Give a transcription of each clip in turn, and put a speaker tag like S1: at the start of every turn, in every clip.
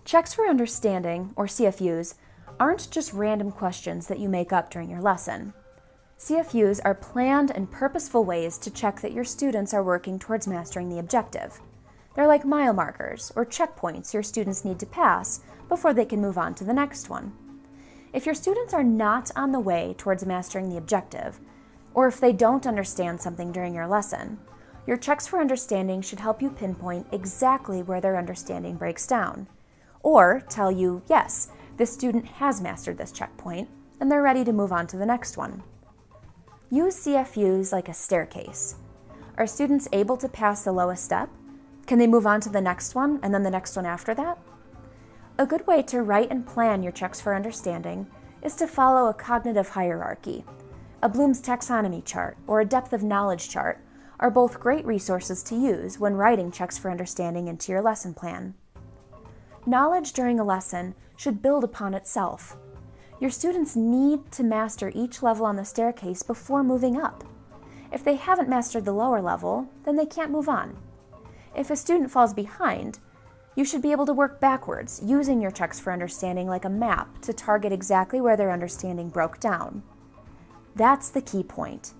S1: Checks for understanding, or CFUs, aren't just random questions that you make up during your lesson. CFUs are planned and purposeful ways to check that your students are working towards mastering the objective. They're like mile markers or checkpoints your students need to pass before they can move on to the next one. If your students are not on the way towards mastering the objective, or if they don't understand something during your lesson, your checks for understanding should help you pinpoint exactly where their understanding breaks down, or tell you, yes, this student has mastered this checkpoint, and they're ready to move on to the next one. Use CFUs like a staircase. Are students able to pass the lowest step? Can they move on to the next one and then the next one after that? A good way to write and plan your checks for understanding is to follow a cognitive hierarchy. A Bloom's taxonomy chart or a depth of knowledge chart are both great resources to use when writing checks for understanding into your lesson plan. Knowledge during a lesson should build upon itself. Your students need to master each level on the staircase before moving up. If they haven't mastered the lower level, then they can't move on. If a student falls behind, you should be able to work backwards, using your checks for understanding like a map to target exactly where their understanding broke down. That's the key point.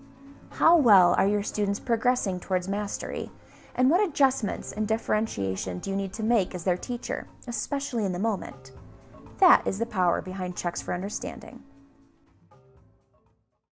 S1: How well are your students progressing towards mastery? And what adjustments and differentiation do you need to make as their teacher, especially in the moment? That is the power behind checks for understanding.